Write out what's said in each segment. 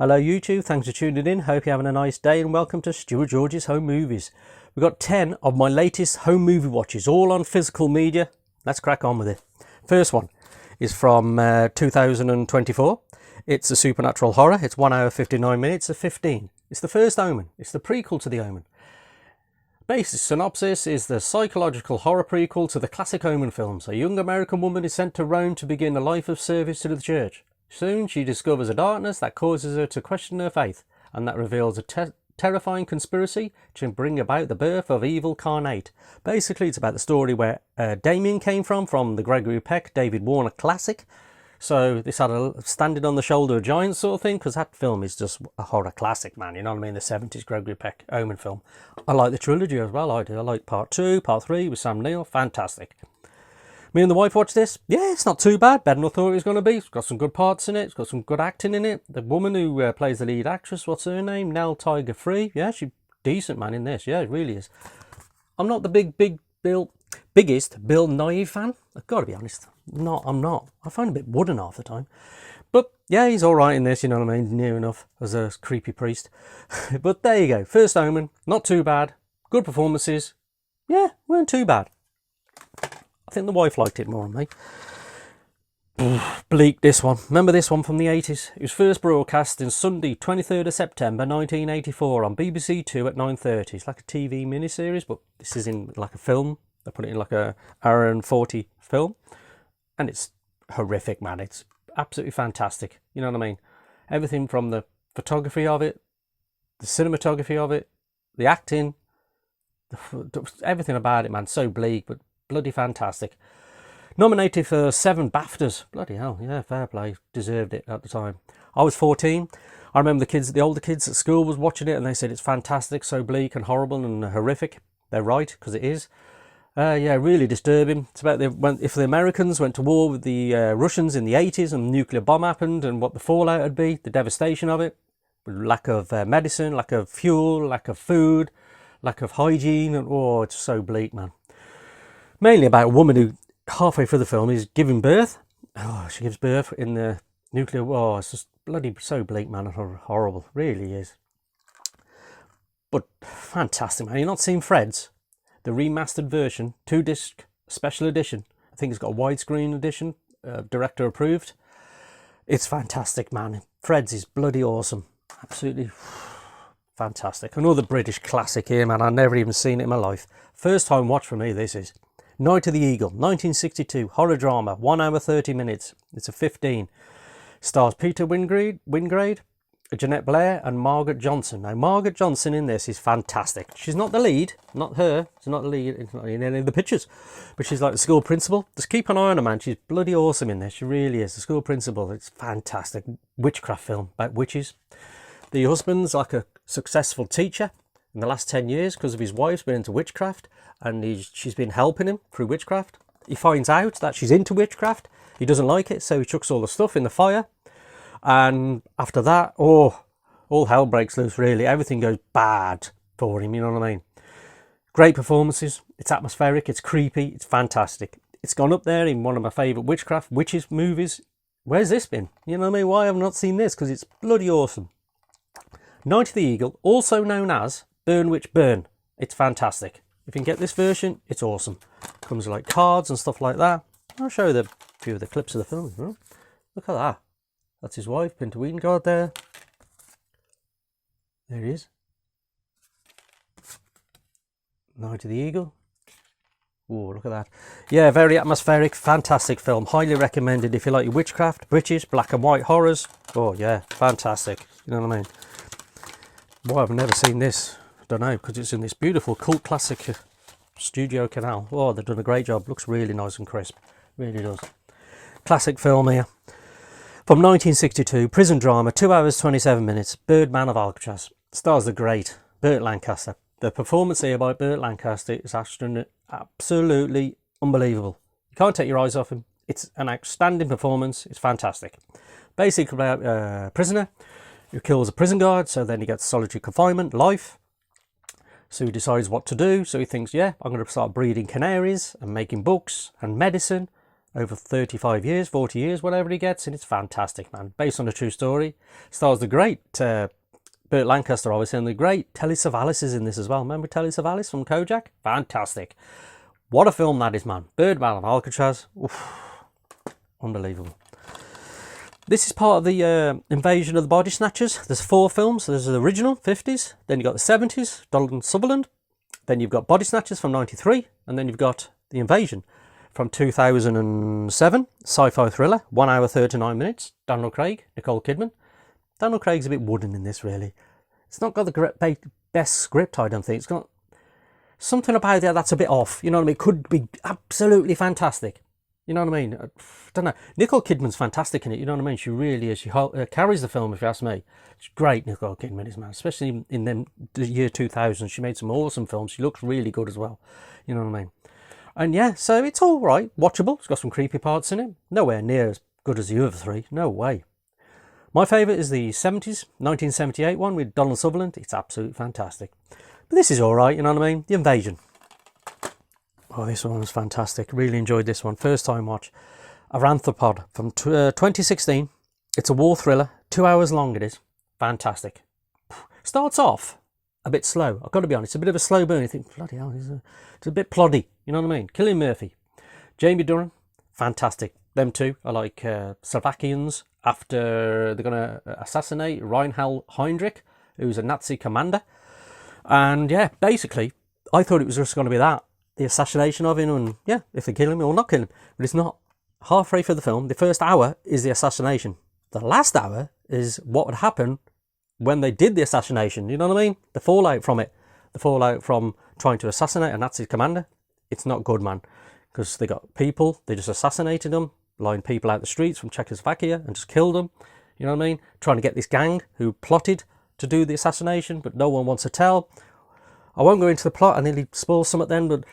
Hello YouTube, thanks for tuning in. Hope you're having a nice day and welcome to Stuart George's Home Movies. We've got 10 of my latest home movie watches, all on physical media. Let's crack on with it. First one is from 2024. It's a supernatural horror. It's 1 hour 59 minutes of 15. It's the first Omen. It's the prequel to the Omen. Basic synopsis is the psychological horror prequel to the classic Omen films. A young American woman is sent to Rome to begin a life of service to the church. Soon she discovers a darkness that causes her to question her faith, and that reveals a terrifying conspiracy to bring about the birth of evil carnate. Basically, it's about the story where Damien came from the Gregory Peck, David Warner classic. So this had a standing on the shoulder of giants sort of thing, because that film is just a horror classic, man. You know what I mean? The 70s Gregory Peck Omen film. I like the trilogy as well. I do. I like part 2, part 3 with Sam Neill. Fantastic. Me and the wife watched this. Yeah, it's not too bad. Better than I thought it was going to be. It's got some good parts in it. It's got some good acting in it. The woman who plays the lead actress, what's her name? Nell Tiger Free. Yeah, she's decent, man, in this. Yeah, it really is. I'm not the biggest Bill Nighy fan. I've got to be honest. I'm not. I find him a bit wooden half the time. But yeah, he's all right in this, you know what I mean? Near enough as a creepy priest. But there you go. First Omen. Not too bad. Good performances. Yeah, weren't too bad. I think the wife liked it more than me. Bleak, this one. Remember this one from the 80s? It was first broadcast on Sunday, 23rd of September 1984 on BBC Two at 9:30. It's like a TV miniseries, but this is in like a film. They put it in like a hour and 40 film. And it's horrific, man. It's absolutely fantastic. You know what I mean? Everything from the photography of it, the cinematography of it, the acting, everything about it, man. So bleak, but bloody fantastic. Nominated for 7 BAFTAs. Bloody hell, yeah, fair play. Deserved it at the time. I was 14. I remember the older kids at school was watching it and they said it's fantastic, so bleak and horrible and horrific. They're right, because it is. Yeah, really disturbing. It's about if the Americans went to war with the Russians in the 80s and a nuclear bomb happened and what the fallout would be, the devastation of it. Lack of medicine, lack of fuel, lack of food, lack of hygiene. And, oh, it's so bleak, man. Mainly about a woman who, halfway through the film, is giving birth. Oh, she gives birth in the nuclear war. Oh, it's just bloody so bleak, man. Horrible. Really is. But fantastic, man. You've not seen Fred's? The remastered version, 2-disc special edition. I think it's got a widescreen edition, director approved. It's fantastic, man. Fred's is bloody awesome. Absolutely fantastic. Another British classic here, man. I've never even seen it in my life. First time watch for me, this is. Night of the Eagle, 1962, horror drama, 1 hour 30 minutes. It's a 15. Stars Peter Wyngrade, Jeanette Blair and Margaret Johnson. Now, Margaret Johnson in this is fantastic. She's not the lead, not her. She's not the lead, it's not in any of the pictures. But she's like the school principal. Just keep an eye on her, man. She's bloody awesome in this. She really is. The school principal. It's fantastic. Witchcraft film about witches. The husband's like a successful teacher in the last 10 years because of his wife's been into witchcraft. And she's been helping him through witchcraft. He finds out that she's into witchcraft. He doesn't like it, so he chucks all the stuff in the fire. And after that, oh, all hell breaks loose, really. Everything goes bad for him, you know what I mean? Great performances. It's atmospheric, it's creepy, it's fantastic. It's gone up there in one of my favourite witches movies. Where's this been? You know what I mean? Why have I not seen this? Because it's bloody awesome. Night of the Eagle, also known as Burn Witch Burn. It's fantastic. If you can get this version, it's awesome. Comes with like cards and stuff like that. I'll show you a few of the clips of the film. Look at that. That's his wife, Pinter Weingard there. There he is. Night of the Eagle. Oh, look at that. Yeah, very atmospheric, fantastic film. Highly recommended if you like your witchcraft, British, black and white horrors. Oh yeah, fantastic. You know what I mean? Why I've never seen this. Don't know, because it's in this beautiful cult classic studio canal. Oh, they've done a great job. Looks really nice and crisp. Really does. Classic film here. From 1962, prison drama, 2 hours 27 minutes. Birdman of Alcatraz. Stars the great Burt Lancaster. The performance here by Burt Lancaster is absolutely unbelievable. You can't take your eyes off him. It's an outstanding performance. It's fantastic. Basically about a prisoner who kills a prison guard, so then he gets solitary confinement, life. So he decides what to do. So he thinks, yeah, I'm going to start breeding canaries and making books and medicine over 35 years, 40 years, whatever he gets, and it's fantastic, man. Based on a true story. Stars the great Burt Lancaster, obviously, and the great Telly Savalas is in this as well. Remember Telly Savalas from Kojak? Fantastic. What a film that is, man. Birdman and Alcatraz. Oof. Unbelievable. This is part of the Invasion of the Body Snatchers. There's 4 films. There's the original, 50s. Then you've got the 70s, Donald Sutherland. Then you've got Body Snatchers from 93. And then you've got The Invasion from 2007. Sci-fi thriller, 1 hour 39 minutes. Daniel Craig, Nicole Kidman. Daniel Craig's a bit wooden in this, really. It's not got the best script, I don't think. It's got something about it that's a bit off. You know what I mean? It could be absolutely fantastic. You know what I mean? I don't know. Nicole Kidman's fantastic in it. You know what I mean? She really is. She carries the film, if you ask me. It's great, Nicole Kidman is, man. Especially in the year 2000. She made some awesome films. She looks really good as well. You know what I mean? And yeah, so it's all right. Watchable. It's got some creepy parts in it. Nowhere near as good as the other 3. No way. My favourite is the 70s, 1978 one with Donald Sutherland. It's absolutely fantastic. But this is all right, you know what I mean? The Invasion. Oh, this one was fantastic. Really enjoyed this one. First time watch. Anthropoid from 2016. It's a war thriller. 2 hours long it is. Fantastic. Starts off a bit slow. I've got to be honest. It's a bit of a slow burn. You think, bloody hell, it's a bit ploddy. You know what I mean? Cillian Murphy. Jamie Dornan. Fantastic. Them two are like Slovakians after they're going to assassinate Reinhard Heydrich, who's a Nazi commander. And yeah, basically, I thought it was just going to be that. The assassination of him, and yeah, if they kill him or not kill him. But it's not. Halfway through the film, the first hour is the assassination. The last hour is what would happen when they did the assassination. You know what I mean? The fallout from it. The fallout from trying to assassinate a Nazi commander. It's not good, man. Because they got people, they just assassinated them, lined people out the streets from Czechoslovakia and just killed them. You know what I mean? Trying to get this gang who plotted to do the assassination, but no one wants to tell. I won't go into the plot. I nearly spoiled some at then, but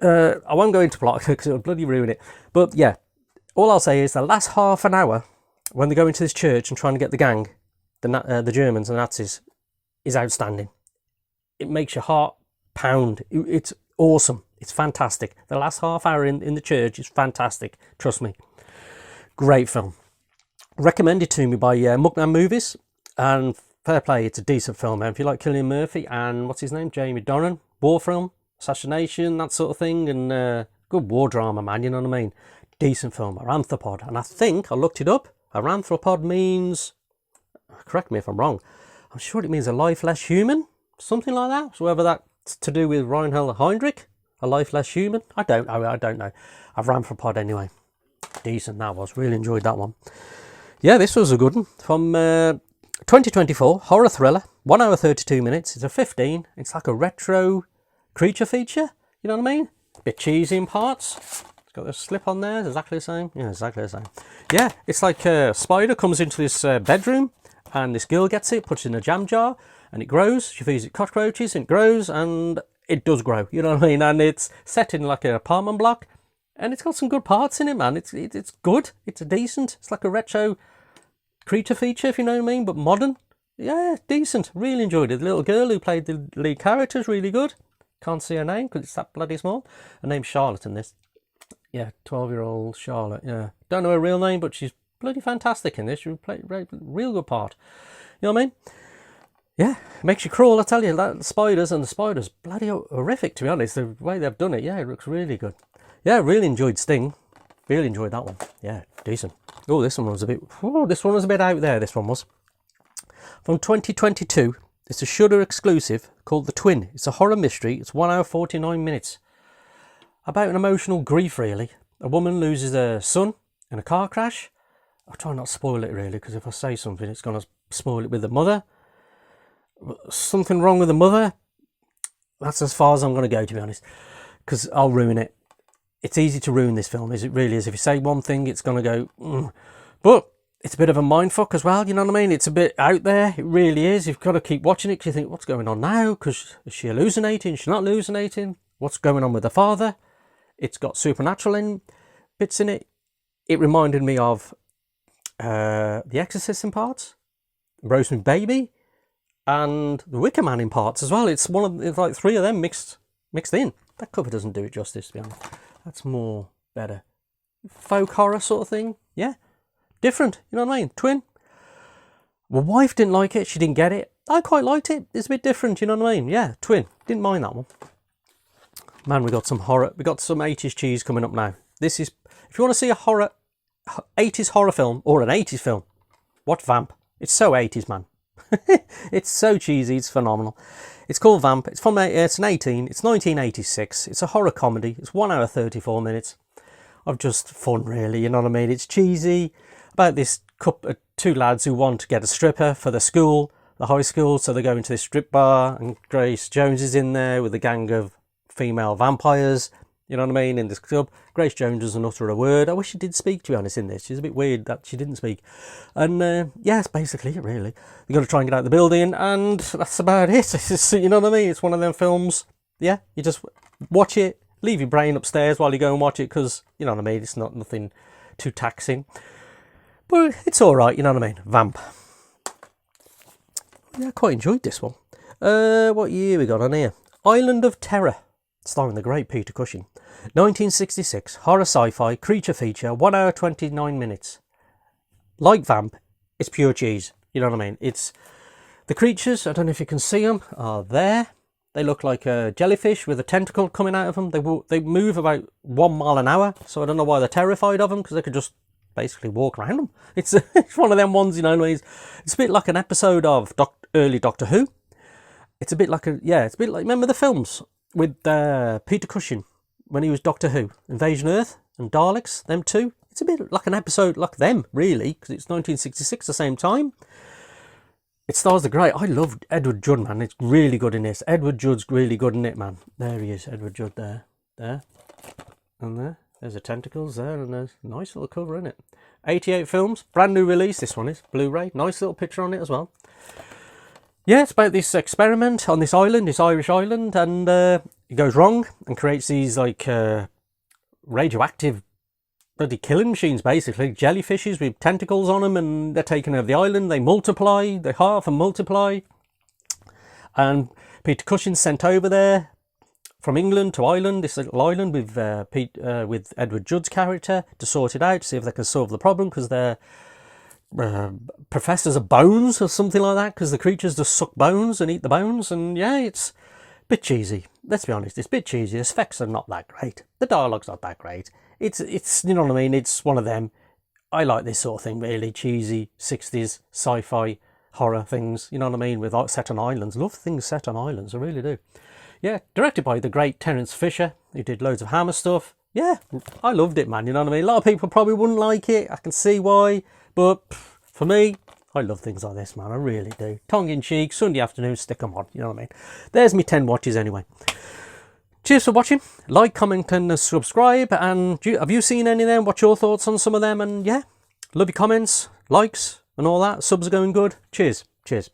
I won't go into plot because it'll bloody ruin it. But yeah, all I'll say is the last half an hour when they go into this church and trying to get the gang, the Germans, the Nazis, is outstanding. It makes your heart pound. It's awesome. It's fantastic. The last half hour in the church is fantastic. Trust me. Great film. Recommended to me by Mugnan Movies. And fair play, it's a decent film, man. If you like Cillian Murphy and what's his name? Jamie Dornan. War film. Assassination, that sort of thing. And good war drama, man. You know what I mean? Decent film. Anthropod. And I think, I looked it up. Anthropod means, correct me if I'm wrong, I'm sure it means a life less human. Something like that. So whether that's to do with Reinhard Heydrich, a life less human, I don't know. Anthropod anyway. Decent that was. Really enjoyed that one. Yeah, this was a good one. From 2024, horror thriller, 1 hour 32 minutes. It's a 15. It's like a retro creature feature. You know what I mean? A bit cheesy in parts. It's got the slip on there. Exactly the same. Yeah, exactly the same. Yeah, it's like a spider comes into this bedroom and this girl gets it, puts it in a jam jar and it grows. She feeds it cockroaches and it grows and it does grow. You know what I mean? And it's set in like an apartment block and it's got some good parts in it, man. It's good. It's a decent. It's like a retro creature feature, if you know what I mean, but modern. Yeah, decent. Really enjoyed it. The little girl who played the lead character is really good. Can't see her name because it's that bloody small. Her name's Charlotte in this. Yeah, 12-year-old Charlotte. Yeah, don't know her real name, but she's bloody fantastic in this. She played a real good part. You know what I mean? Yeah, it makes you crawl, I tell you. That spiders bloody horrific, to be honest. The way they've done it, yeah, it looks really good. Yeah, really enjoyed Sting. Really enjoyed that one. Yeah, decent. Oh, this one was a bit. Oh, this one was a bit out there. This one was from 2022. It's a Shudder exclusive called The Twin. It's a horror mystery. It's 1 hour 49 minutes. About an emotional grief, really. A woman loses her son in a car crash. I'll try not to spoil it, really, because if I say something, it's going to spoil it with the mother. Something wrong with the mother. That's as far as I'm going to go, to be honest, because I'll ruin it. It's easy to ruin this film, it really is. If you say one thing, it's going to go... But it's a bit of a mindfuck as well, you know what I mean? It's a bit out there, it really is. You've got to keep watching it because you think, what's going on now? Because is she hallucinating? She's not hallucinating. What's going on with the father? It's got supernatural bits in it. It reminded me of The Exorcist in parts, Rosemary's Baby, and The Wicker Man in parts as well. It's like 3 of them mixed in. That cover doesn't do it justice, to be honest. That's more better. folk horror sort of thing. Yeah, different, you know what I mean? Twin. My wife didn't like it, she didn't get it. I quite liked it, it's a bit different, you know what I mean? Yeah, twin, didn't mind that one. Man, we got some horror, we got some 80s cheese coming up now. This is, if you want to see a horror, 80s horror film, or an 80s film, watch Vamp. It's so 80s, man. It's so cheesy, it's phenomenal. It's called Vamp, it's 1986, it's a horror comedy, it's 1 hour 34 minutes of just fun, really, you know what I mean? It's cheesy, about this couple, two lads who want to get a stripper for the school, the high school, so they go into this strip bar, and Grace Jones is in there with a gang of female vampires, you know what I mean, in this club. Grace Jones doesn't utter a word. I wish she did speak, to be honest, in this. She's a bit weird that she didn't speak. And yeah, that's basically it, really. You've got to try and get out of the building, and that's about it. It's just, you know what I mean? It's one of them films, yeah, you just watch it, leave your brain upstairs while you go and watch it, because, you know what I mean, it's not nothing too taxing. But it's alright, you know what I mean? Vamp. Yeah, I quite enjoyed this one. What year we got on here? Island of Terror, starring the great Peter Cushing. 1966, horror sci-fi, creature feature, 1 hour 29 minutes. Like Vamp, it's pure cheese, you know what I mean? It's the creatures, I don't know if you can see them, are there. They look like a jellyfish with a tentacle coming out of them. They move about 1 mile an hour, so I don't know why they're terrified of them, because they could just basically walk around them. It's one of them ones, you know, it's a bit like an episode of early Doctor Who. It's a bit like it's a bit like, remember the films with Peter Cushing when he was Doctor Who, Invasion Earth and Daleks, them two. It's a bit like an episode like them, really, because it's 1966 the same time. It stars the great, I love Edward Judd, man. It's really good in this. Edward Judd's really good in it, man. There he is, Edward Judd, there, and there. There's the tentacles there, and there's a nice little cover in it. 88 films, brand new release, this one is, Blu-ray. Nice little picture on it as well. Yeah, it's about this experiment on this island, this Irish island, and it goes wrong and creates these, like, radioactive bloody killing machines, basically. Jellyfishes with tentacles on them, and they're taken over the island. They multiply, they half and multiply. And Peter Cushing's sent over there from England to Ireland, this little island, with Edward Judd's character, to sort it out, to see if they can solve the problem, because they're professors of bones or something like that, because the creatures just suck bones and eat the bones. And yeah, it's a bit cheesy, let's be honest. It's a bit cheesy. The effects are not that great, the dialogue's not that great. It's you know what I mean, it's one of them. I like this sort of thing, really cheesy 60s sci-fi horror things, you know what I mean, with set on islands. Love things set on islands, I really do. Yeah, directed by the great Terence Fisher, who did loads of Hammer stuff. Yeah, I loved it, man, you know what I mean. A lot of people probably wouldn't like it, I can see why, but for me, I love things like this, man, I really do. Tongue-in-cheek, Sunday afternoon, stick them on, you know what I mean. There's me 10 watches anyway. Cheers for watching. Like, comment and subscribe. And have you seen any of them? What's your thoughts on some of them? And yeah, love your comments, likes and all that. Subs are going good. Cheers. Cheers.